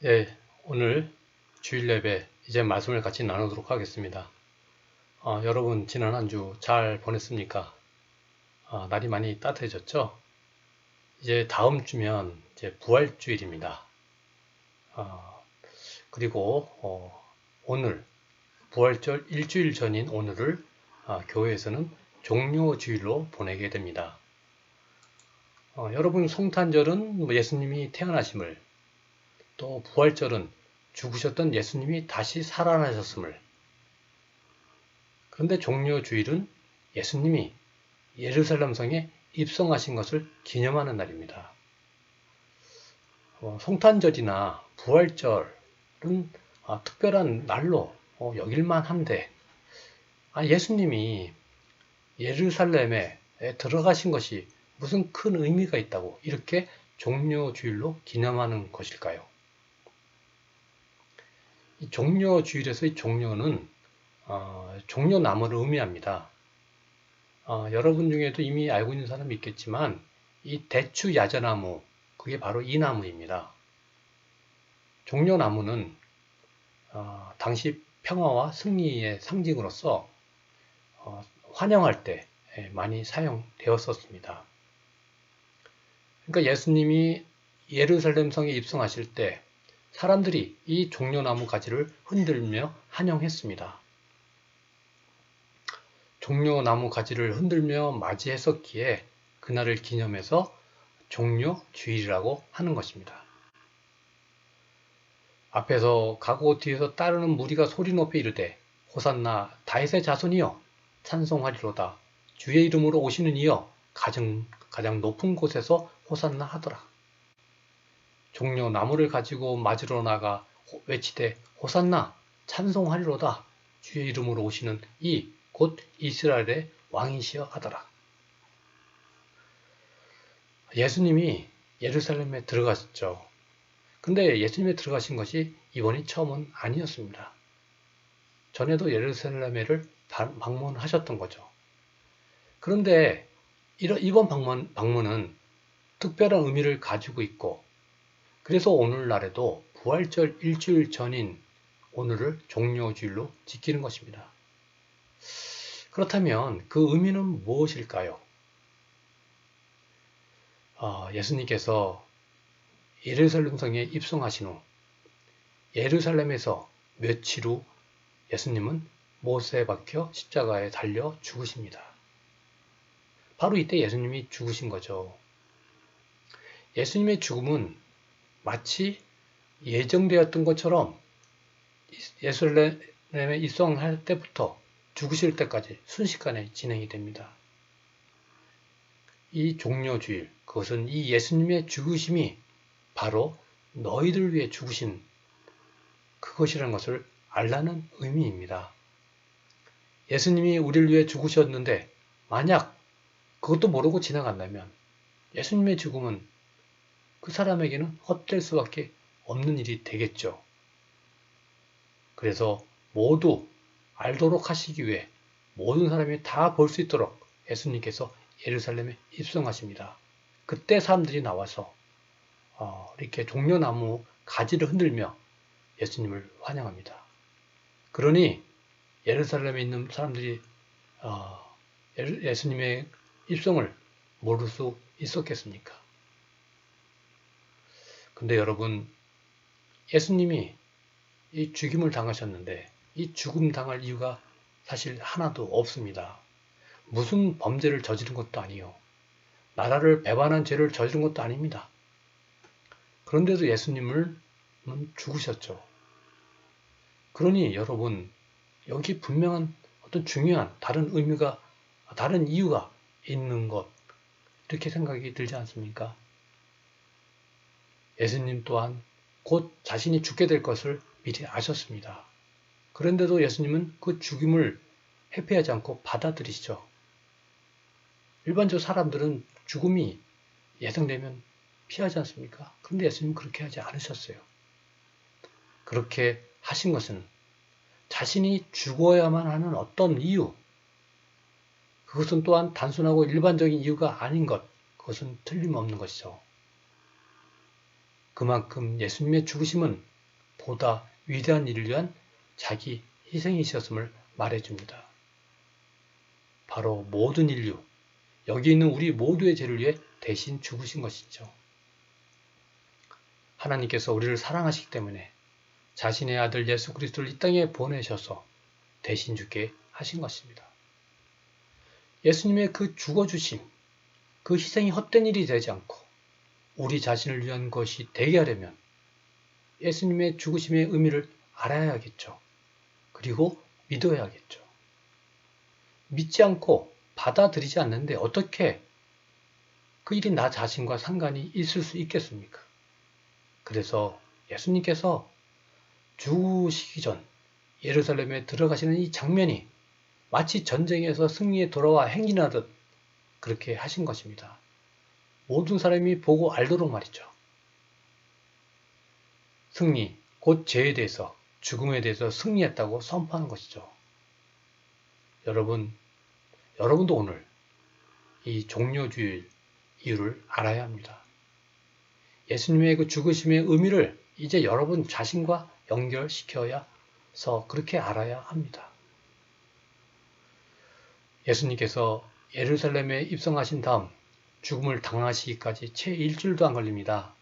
예, 오늘 주일 예배 이제 말씀을 같이 나누도록 하겠습니다. 여러분 지난 한 주 잘 보냈습니까? 날이 많이 따뜻해졌죠? 이제 다음 주면 이제 부활주일입니다. 그리고 오늘 부활절 일주일 전인 오늘을 교회에서는 종료주일로 보내게 됩니다. 여러분 성탄절은 예수님이 태어나심을, 또 부활절은 죽으셨던 예수님이 다시 살아나셨음을, 그런데 종료주일은 예수님이 예루살렘 성에 입성하신 것을 기념하는 날입니다. 성탄절이나 부활절은 특별한 날로 여길만 한데, 예수님이 예루살렘에 들어가신 것이 무슨 큰 의미가 있다고 이렇게 종료주일로 기념하는 것일까요? 이 종료주일에서의 종료는 종려나무를 의미합니다. 여러분 중에도 이미 알고 있는 사람이 있겠지만 이 대추 야자나무, 그게 바로 이 나무입니다. 종려나무는 당시 평화와 승리의 상징으로서 환영할 때 많이 사용되었었습니다. 그러니까 예수님이 예루살렘 성에 입성하실 때 사람들이 이 종려나무 가지를 흔들며 환영했습니다. 종려나무 가지를 흔들며 맞이했었기에 그날을 기념해서 종려주일이라고 하는 것입니다. 앞에서 가고 뒤에서 따르는 무리가 소리 높여 이르되 호산나 다윗의 자손이여 찬송하리로다 주의 이름으로 오시는 이여 가장 높은 곳에서 호산나 하더라. 종려나무를 가지고 맞으러 나가 외치되 호산나 찬송하리로다 주의 이름으로 오시는 이 곧 이스라엘의 왕이시여 하더라. 예수님이 예루살렘에 들어가셨죠. 근데 예수님이 들어가신 것이 이번이 처음은 아니었습니다. 전에도 예루살렘을 방문하셨던 거죠. 그런데 이번 방문은 특별한 의미를 가지고 있고, 그래서 오늘날에도 부활절 일주일 전인 오늘을 종료주일로 지키는 것입니다. 그렇다면 그 의미는 무엇일까요? 예수님께서 예루살렘 성에 입성하신 후 예루살렘에서 며칠 후 예수님은 못에 박혀 십자가에 달려 죽으십니다. 바로 이때 예수님이 죽으신 거죠. 예수님의 죽음은 마치 예정되었던 것처럼 예루살렘에 입성할 때부터 죽으실 때까지 순식간에 진행이 됩니다. 이 종료주일, 그것은 이 예수님의 죽으심이 바로 너희들 위해 죽으신 그것이라는 것을 알라는 의미입니다. 예수님이 우리를 위해 죽으셨는데 만약 그것도 모르고 지나간다면 예수님의 죽음은 그 사람에게는 헛될 수밖에 없는 일이 되겠죠. 그래서 모두 알도록 하시기 위해 모든 사람이 다 볼 수 있도록 예수님께서 예루살렘에 입성하십니다. 그때 사람들이 나와서 이렇게 종려나무 가지를 흔들며 예수님을 환영합니다. 그러니 예루살렘에 있는 사람들이 예수님의 입성을 모를 수 있었겠습니까? 근데 여러분, 예수님이 이 죽임을 당하셨는데 이 죽음 당할 이유가 사실 하나도 없습니다. 무슨 범죄를 저지른 것도 아니요. 나라를 배반한 죄를 저지른 것도 아닙니다. 그런데도 예수님은 죽으셨죠. 그러니 여러분, 여기 분명한 어떤 중요한 다른 이유가 있는 것, 이렇게 생각이 들지 않습니까? 예수님 또한 곧 자신이 죽게 될 것을 미리 아셨습니다. 그런데도 예수님은 그 죽임을 회피하지 않고 받아들이시죠. 일반적으로 사람들은 죽음이 예상되면 피하지 않습니까? 그런데 예수님은 그렇게 하지 않으셨어요. 그렇게 하신 것은 자신이 죽어야만 하는 어떤 이유, 그것은 또한 단순하고 일반적인 이유가 아닌 것, 그것은 틀림없는 것이죠. 그만큼 예수님의 죽으심은 보다 위대한 일을 위한 자기 희생이셨음을 말해줍니다. 바로 모든 인류, 여기 있는 우리 모두의 죄를 위해 대신 죽으신 것이죠. 하나님께서 우리를 사랑하시기 때문에 자신의 아들 예수 그리스도를 이 땅에 보내셔서 대신 죽게 하신 것입니다. 예수님의 그 죽어주심, 그 희생이 헛된 일이 되지 않고 우리 자신을 위한 것이 되게 하려면 예수님의 죽으심의 의미를 알아야겠죠. 그리고 믿어야겠죠. 믿지 않고 받아들이지 않는데 어떻게 그 일이 나 자신과 상관이 있을 수 있겠습니까? 그래서 예수님께서 죽으시기 전 예루살렘에 들어가시는 이 장면이 마치 전쟁에서 승리에 돌아와 행진하듯 그렇게 하신 것입니다. 모든 사람이 보고 알도록 말이죠. 승리, 곧 죄에 대해서, 죽음에 대해서 승리했다고 선포하는 것이죠. 여러분도 오늘 이 종료주일 이유를 알아야 합니다. 예수님의 그 죽으심의 의미를 이제 여러분 자신과 연결시켜서 그렇게 알아야 합니다. 예수님께서 예루살렘에 입성하신 다음 죽음을 당하시기까지 채 일주일도 안 걸립니다.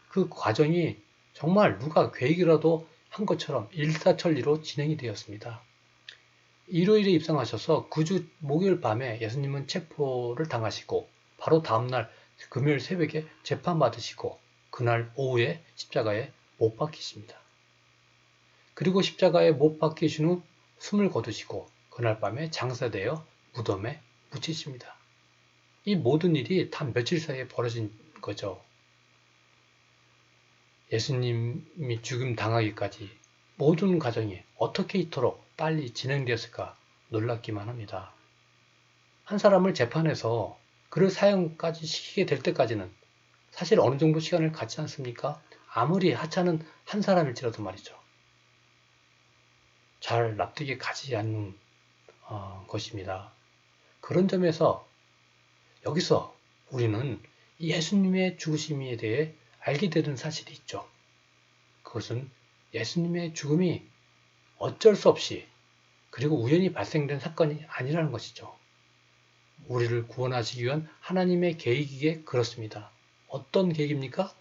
그 과정이 정말 누가 계획이라도 한 것처럼 일사천리로 진행이 되었습니다. 일요일에 입성하셔서 9주 목요일 밤에 예수님은 체포를 당하시고 바로 다음날 금요일 새벽에 재판받으시고 그날 오후에 십자가에 못 박히십니다. 그리고 십자가에 못 박히신 후 숨을 거두시고 그날 밤에 장사되어 무덤에 묻히십니다. 이 모든 일이 단 며칠 사이에 벌어진 거죠. 예수님이 죽음 당하기까지 모든 과정이 어떻게 이토록 빨리 진행되었을까 놀랍기만 합니다. 한 사람을 재판해서 그를 사형까지 시키게 될 때까지는 사실 어느 정도 시간을 갖지 않습니까? 아무리 하찮은 한 사람일지라도 말이죠. 잘 납득이 가지 않는 것입니다. 그런 점에서 여기서 우리는 예수님의 죽으심에 대해 알게 되는 사실이 있죠. 그것은 예수님의 죽음이 어쩔 수 없이 그리고 우연히 발생된 사건이 아니라는 것이죠. 우리를 구원하시기 위한 하나님의 계획이기에 그렇습니다. 어떤 계획입니까?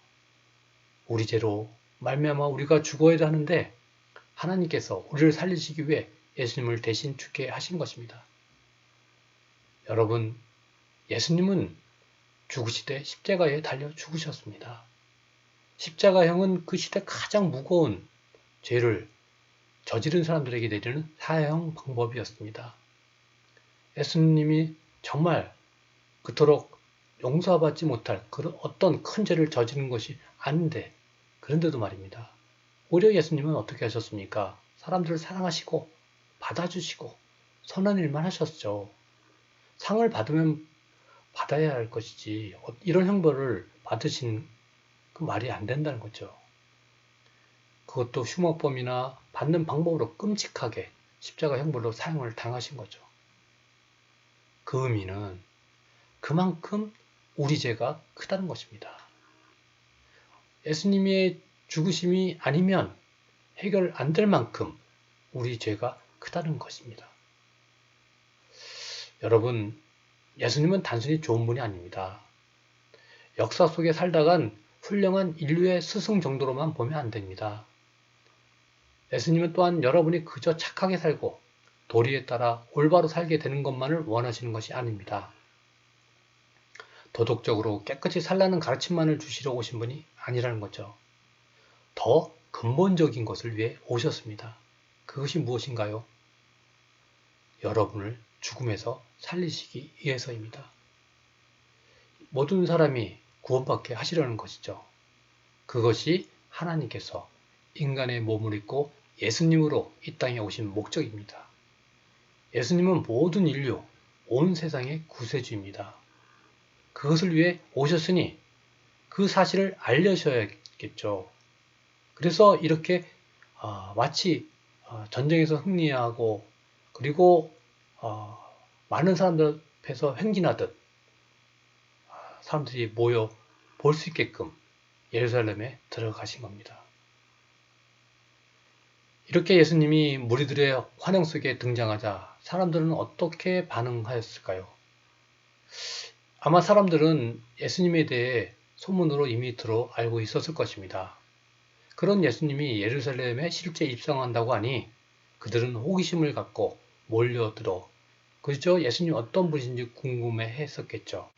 우리 죄로 말미암아 우리가 죽어야 하는데 하나님께서 우리를 살리시기 위해 예수님을 대신 죽게 하신 것입니다. 여러분, 예수님은 죽으시되 십자가에 달려 죽으셨습니다. 십자가형은 그 시대 가장 무거운 죄를 저지른 사람들에게 내리는 사형 방법이었습니다. 예수님이 정말 그토록 용서받지 못할 그런 어떤 큰 죄를 저지른 것이 아닌데 그런데도 말입니다. 오히려 예수님은 어떻게 하셨습니까? 사람들을 사랑하시고 받아주시고 선한 일만 하셨죠. 상을 받으면 받아야 할 것이지 이런 형벌을 받으신 그 말이 안 된다는 거죠. 그것도 흉악범이나 받는 방법으로 끔찍하게 십자가 형벌로 사형을 당하신 거죠. 그 의미는 그만큼 우리 죄가 크다는 것입니다. 예수님의 죽으심이 아니면 해결 안 될 만큼 우리 죄가 크다는 것입니다. 여러분, 예수님은 단순히 좋은 분이 아닙니다. 역사 속에 살다간 훌륭한 인류의 스승 정도로만 보면 안 됩니다. 예수님은 또한 여러분이 그저 착하게 살고 도리에 따라 올바로 살게 되는 것만을 원하시는 것이 아닙니다. 도덕적으로 깨끗이 살라는 가르침만을 주시러 오신 분이 아니라는 거죠. 더 근본적인 것을 위해 오셨습니다. 그것이 무엇인가요? 여러분을 죽음에서 살리시기 위해서입니다. 모든 사람이 구원받게 하시려는 것이죠. 그것이 하나님께서 인간의 몸을 입고 예수님으로 이 땅에 오신 목적입니다. 예수님은 모든 인류, 온 세상의 구세주입니다. 그것을 위해 오셨으니 그 사실을 알려셔야겠죠. 그래서 이렇게 마치 전쟁에서 승리하고 그리고 많은 사람들 앞에서 행진하듯 사람들이 모여 볼 수 있게끔 예루살렘에 들어가신 겁니다. 이렇게 예수님이 무리들의 환영 속에 등장하자 사람들은 어떻게 반응하였을까요? 아마 사람들은 예수님에 대해 소문으로 이미 들어 알고 있었을 것입니다. 그런 예수님이 예루살렘에 실제 입성한다고 하니 그들은 호기심을 갖고 몰려들어 그저 예수님 어떤 분이신지 궁금해 했었겠죠.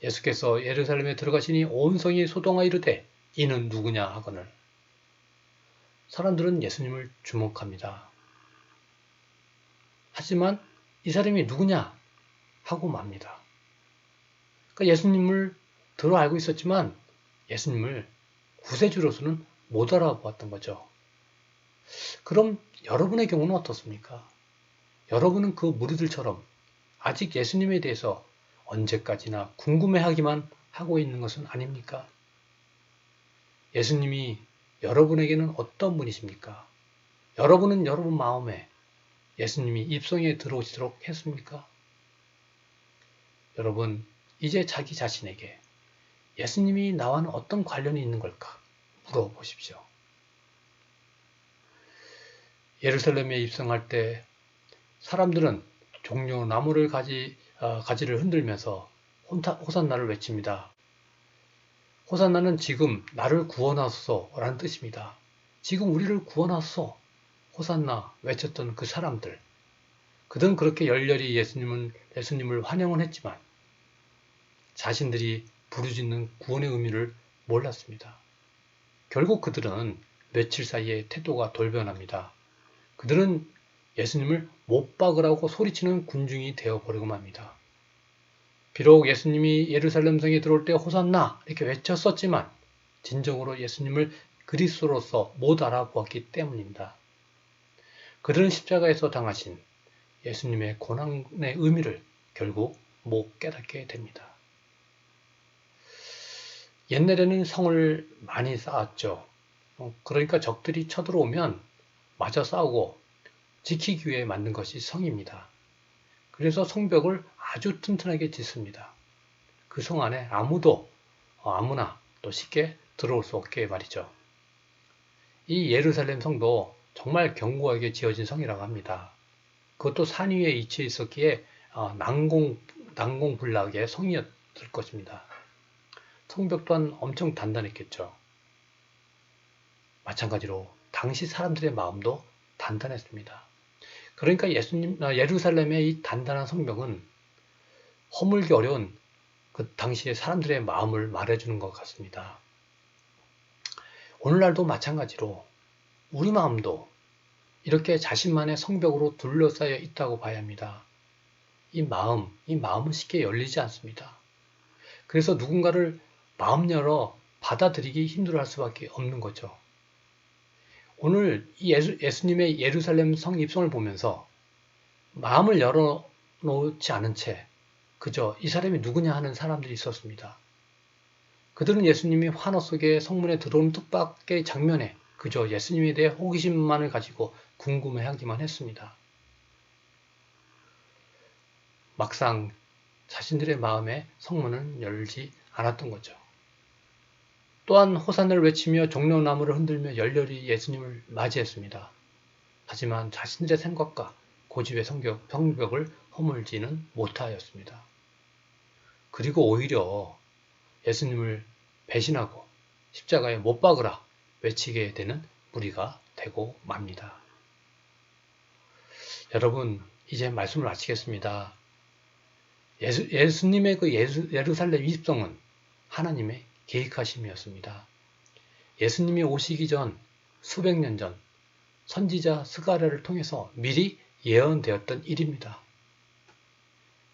예수께서 예루살렘에 들어가시니 온 성이 소동하 이르되 이는 누구냐 하거늘 사람들은 예수님을 주목합니다. 하지만 이 사람이 누구냐 하고 맙니다. 그러니까 예수님을 들어 알고 있었지만 예수님을 구세주로서는 못 알아보았던 거죠. 그럼 여러분의 경우는 어떻습니까? 여러분은 그 무리들처럼 아직 예수님에 대해서 언제까지나 궁금해하기만 하고 있는 것은 아닙니까? 예수님이 여러분에게는 어떤 분이십니까? 여러분은 여러분 마음에 예수님이 입성에 들어오시도록 했습니까? 여러분, 이제 자기 자신에게 예수님이 나와는 어떤 관련이 있는 걸까? 물어보십시오. 예루살렘에 입성할 때 사람들은 종려 나무를 가지를 흔들면서 호산나를 외칩니다. 호산나는 지금 나를 구원하소서라는 뜻입니다. 지금 우리를 구원하소서 호산나 외쳤던 그 사람들. 그들은 그렇게 열렬히 예수님을 환영은 했지만 자신들이 부르짖는 구원의 의미를 몰랐습니다. 결국 그들은 며칠 사이에 태도가 돌변합니다. 그들은 예수님을 못 박으라고 소리치는 군중이 되어버리고 맙니다. 비록 예수님이 예루살렘 성에 들어올 때 호산나 이렇게 외쳤었지만 진정으로 예수님을 그리스도로서 못 알아보았기 때문입니다. 그들은 십자가에서 당하신 예수님의 고난의 의미를 결국 못 깨닫게 됩니다. 옛날에는 성을 많이 쌓았죠. 그러니까 적들이 쳐들어오면 마저 싸우고 지키기 위해 만든 것이 성입니다. 그래서 성벽을 아주 튼튼하게 짓습니다. 그 성 안에 아무나 또 쉽게 들어올 수 없게 말이죠. 이 예루살렘 성도 정말 견고하게 지어진 성이라고 합니다. 그것도 산 위에 위치해 있었기에 난공불락의 성이었을 것입니다. 성벽 또한 엄청 단단했겠죠. 마찬가지로 당시 사람들의 마음도 단단했습니다. 그러니까 예루살렘의 이 단단한 성벽은 허물기 어려운 그 당시의 사람들의 마음을 말해주는 것 같습니다. 오늘날도 마찬가지로 우리 마음도 이렇게 자신만의 성벽으로 둘러싸여 있다고 봐야 합니다. 이 마음은 쉽게 열리지 않습니다. 그래서 누군가를 마음 열어 받아들이기 힘들어할 수밖에 없는 거죠. 오늘 예수님의 예루살렘 성 입성을 보면서 마음을 열어놓지 않은 채 그저 이 사람이 누구냐 하는 사람들이 있었습니다. 그들은 예수님이 환호 속에 성문에 들어오는 뜻밖의 장면에 그저 예수님에 대해 호기심만을 가지고 궁금해하기만 했습니다. 막상 자신들의 마음에 성문은 열지 않았던 거죠. 또한 호산을 외치며 종려나무를 흔들며 열렬히 예수님을 맞이했습니다. 하지만 자신들의 생각과 고집의 성벽을 허물지는 못하였습니다. 그리고 오히려 예수님을 배신하고 십자가에 못 박으라 외치게 되는 무리가 되고 맙니다. 여러분, 이제 말씀을 마치겠습니다. 예수님의 그 예루살렘 입성은 하나님의 계획하심이었습니다. 예수님이 오시기 전 수백 년 전 선지자 스가랴를 통해서 미리 예언되었던 일입니다.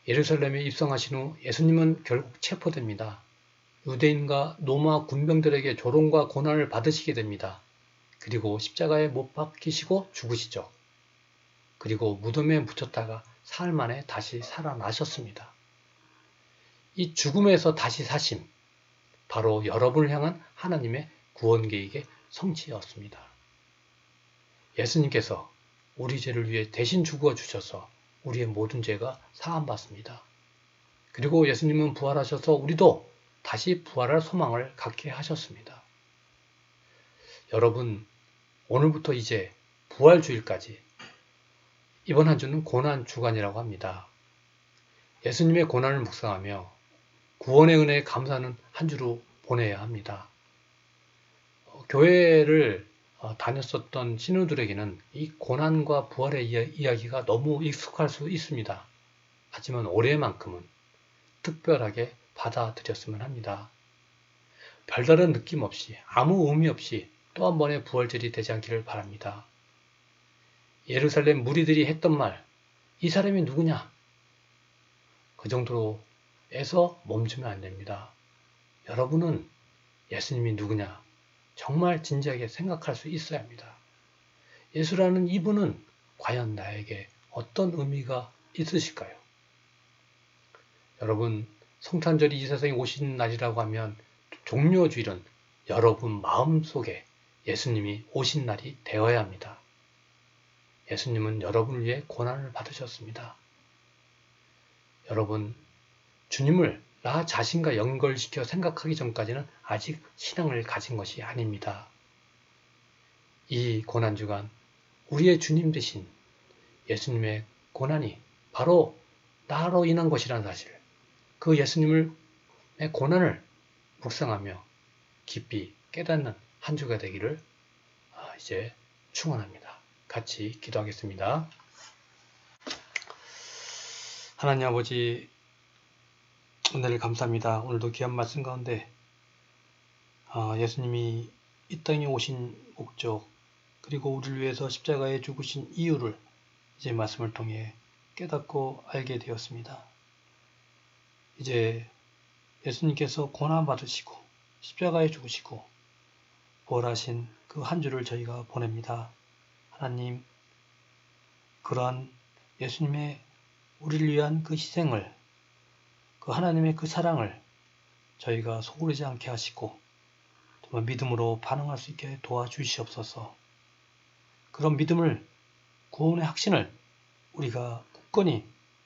예루살렘에 입성하신 후 예수님은 결국 체포됩니다. 유대인과 로마 군병들에게 조롱과 고난을 받으시게 됩니다. 그리고 십자가에 못 박히시고 죽으시죠. 그리고 무덤에 묻혔다가 사흘 만에 다시 살아나셨습니다. 이 죽음에서 다시 사심, 바로 여러분을 향한 하나님의 구원 계획의 성취였습니다. 예수님께서 우리 죄를 위해 대신 죽어 주셔서 우리의 모든 죄가 사함받습니다. 그리고 예수님은 부활하셔서 우리도 다시 부활할 소망을 갖게 하셨습니다. 여러분, 오늘부터 이제 부활주일까지 이번 한 주는 고난 주간이라고 합니다. 예수님의 고난을 묵상하며 구원의 은혜에 감사하는 한 주로 보내야 합니다. 교회를 다녔었던 신우들에게는 이 고난과 부활의 이야기가 너무 익숙할 수 있습니다. 하지만 올해만큼은 특별하게 받아들였으면 합니다. 별다른 느낌 없이 아무 의미 없이 또 한 번의 부활절이 되지 않기를 바랍니다. 예루살렘 무리들이 했던 말, 이 사람이 누구냐? 그 정도로 해서 멈추면 안 됩니다. 여러분은 예수님이 누구냐? 정말 진지하게 생각할 수 있어야 합니다. 예수라는 이분은 과연 나에게 어떤 의미가 있으실까요? 여러분, 성탄절이 이 세상에 오신 날이라고 하면 종료주일은 여러분 마음속에 예수님이 오신 날이 되어야 합니다. 예수님은 여러분을 위해 고난을 받으셨습니다. 여러분, 주님을 나 자신과 연결시켜 생각하기 전까지는 아직 신앙을 가진 것이 아닙니다. 이 고난주간 우리의 주님 되신 예수님의 고난이 바로 나로 인한 것이라는 사실, 그 예수님의 고난을 묵상하며 깊이 깨닫는 한 주가 되기를 이제 축원합니다. 같이 기도하겠습니다. 하나님 아버지, 은혜를 감사합니다. 오늘도 귀한 말씀 가운데 예수님이 이 땅에 오신 목적, 그리고 우리를 위해서 십자가에 죽으신 이유를 이제 말씀을 통해 깨닫고 알게 되었습니다. 이제 예수님께서 고난 받으시고 십자가에 죽으시고 부활하신 그 한 주를 저희가 보냅니다. 하나님, 그러한 예수님의 우리를 위한 그 희생을, 그 하나님의 그 사랑을 저희가 소홀하지 않게 하시고 정말 믿음으로 반응할 수 있게 도와주시옵소서. 그런 믿음을, 구원의 확신을 우리가 굳건히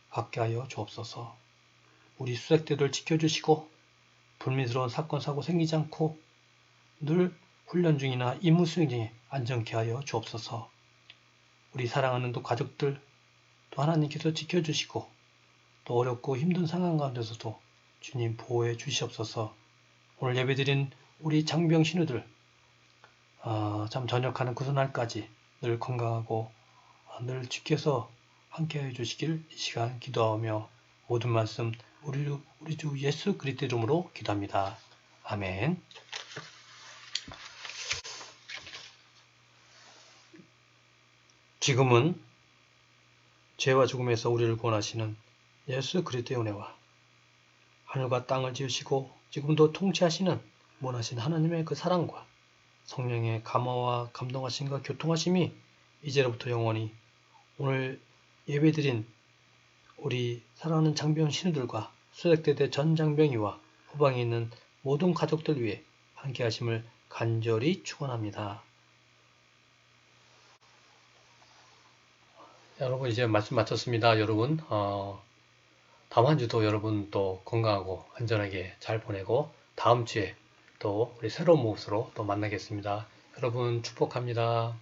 갖게 하여 주옵소서. 우리 수색대들 지켜주시고 불미스러운 사건 사고 생기지 않고 늘 훈련 중이나 임무 수행 중에 안전케 하여 주옵소서. 우리 사랑하는 또 가족들 또 하나님께서 지켜주시고 또 어렵고 힘든 상황 가운데서도 주님 보호해 주시옵소서. 오늘 예배드린 우리 장병 신우들 참 전역하는 구선날까지 늘 건강하고 늘 지켜서 함께해 주시길 이 시간 기도하며 모든 말씀 우리 주 예수 그리스도 이름으로 기도합니다. 아멘. 지금은 죄와 죽음에서 우리를 구원하시는 예수 그리스도의 은혜와 하늘과 땅을 지으시고 지금도 통치하시는 무한하신 하나님의 그 사랑과 성령의 감화와 감동하심과 교통하심이 이제로부터 영원히 오늘 예배드린 우리 사랑하는 장병 신우들과 수색대대 전 장병이와 후방에 있는 모든 가족들 위해 함께 하심을 간절히 축원합니다. 여러분, 이제 말씀 마쳤습니다. 여러분, 다음 한 주도 여러분 또 건강하고 안전하게 잘 보내고 다음 주에 또 우리 새로운 모습으로 또 만나겠습니다. 여러분 축복합니다.